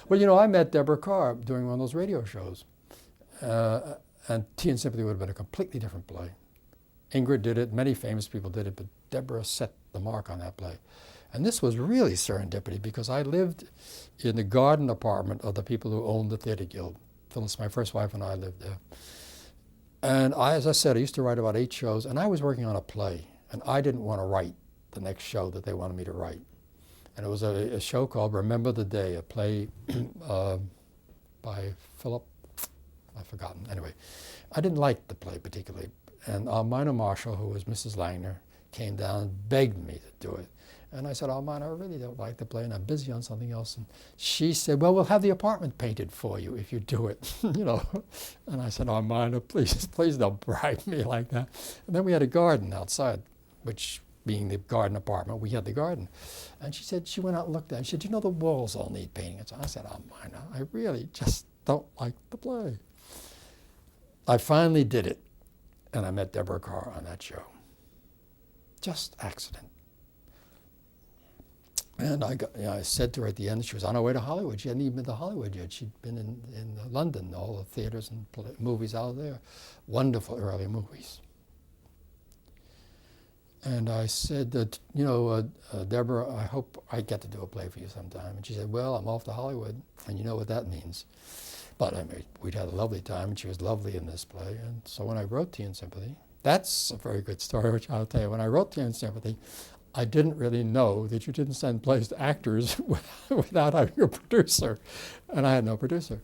Well, you know, I met Debra Kerr doing one of those radio shows. And Tea and Sympathy would have been a completely different play. Ingrid did it, many famous people did it, but Debra set the mark on that play. And this was really serendipity because I lived in the garden apartment of the people who owned the Theatre Guild. Phyllis, my first wife, and I lived there. And as I said, I used to write about 8 shows, and I was working on a play, and I didn't want to write the next show that they wanted me to write. And it was a show called Remember the Day, a play by Philip, I've forgotten. Anyway, I didn't like the play particularly. And Almina Marshall, who was Mrs. Langner, came down and begged me to do it. And I said, Almina, I really don't like the play, and I'm busy on something else. And she said, well, we'll have the apartment painted for you if you do it, you know. And I said, Almina, please don't bribe me like that. And then we had a garden outside, which, being the garden apartment, we had the garden. And she said, she went out and looked at it. She said, you know, the walls all need painting. And so I said, Almina, I really just don't like the play. I finally did it, and I met Debra Kerr on that show. Just accident. And I said to her at the end, she was on her way to Hollywood. She hadn't even been to Hollywood yet. She'd been in London, all the theaters and movies out there. Wonderful early movies. And I said, you know, Debra, I hope I get to do a play for you sometime. And she said, well, I'm off to Hollywood, and you know what that means. But I mean, we'd had a lovely time, and she was lovely in this play. And so when I wrote Tea and Sympathy, that's a very good story, which I'll tell you. When I wrote Tea and Sympathy, I didn't really know that you didn't send plays to actors without having a producer. And I had no producer.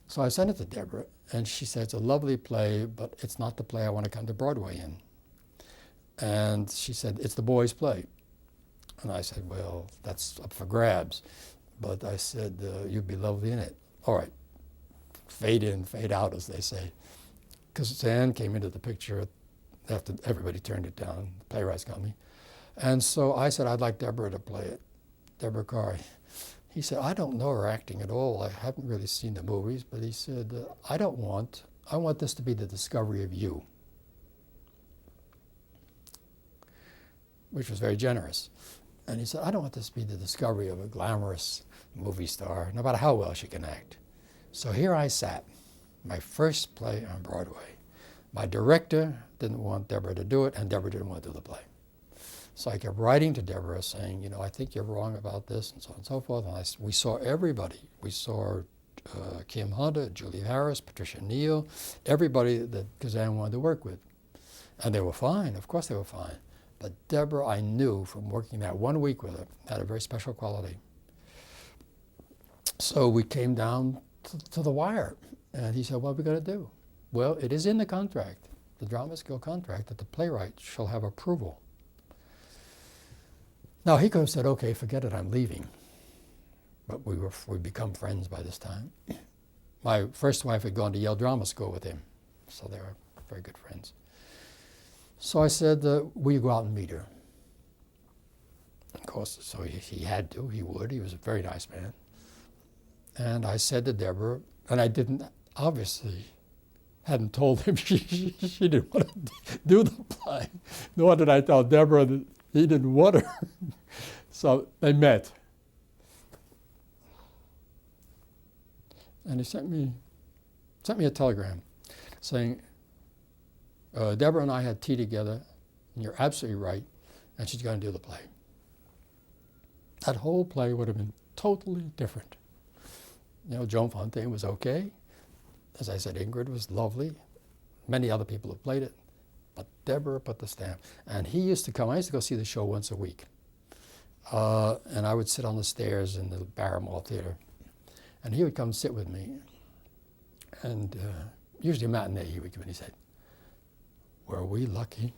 So I sent it to Debra, and she said, it's a lovely play, but it's not the play I want to come to Broadway in. And she said, it's the boys' play. And I said, well, that's up for grabs. But I said, you'd be lovely in it. All right. Fade in, fade out, as they say. Because Suzanne came into the picture after everybody turned it down, the playwrights got me. And so I said, I'd like Debra to play it, Debra Kerr. He said, I don't know her acting at all. I haven't really seen the movies, but he said, I want this to be the discovery of you. Which was very generous. And he said, I don't want this to be the discovery of a glamorous movie star, no matter how well she can act. So here I sat, my first play on Broadway. My director didn't want Debra to do it, and Debra didn't want to do the play. So I kept writing to Debra saying, you know, I think you're wrong about this, and so on and so forth. And we saw everybody. We saw Kim Hunter, Julie Harris, Patricia Neal, everybody that Kazan wanted to work with. And they were fine. Of course they were fine. But Debra, I knew from working that 1 week with her, had a very special quality. So we came down to the wire. And he said, what are we going to do? Well, it is in the contract, the Drama School contract, that the playwright shall have approval. Now, he could have said, okay, forget it, I'm leaving. But we'd become friends by this time. My first wife had gone to Yale Drama School with him, so they were very good friends. So I said, will you go out and meet her? Of course, so he had to, he would. He was a very nice man. And I said to Debra, and I obviously hadn't told him she didn't want to do the play, nor did I tell Debra that he didn't want her. So they met. And he sent me a telegram saying, Debra and I had tea together, and you're absolutely right, and she's going to do the play. That whole play would have been totally different. You know, Joan Fontaine was okay. As I said, Ingrid was lovely. Many other people have played it. But Debra put the stamp. And he used to come. I used to go see the show once a week. And I would sit on the stairs in the Barrymore Theater. And he would come sit with me. And usually a matinee he would give, and he said, were we lucky?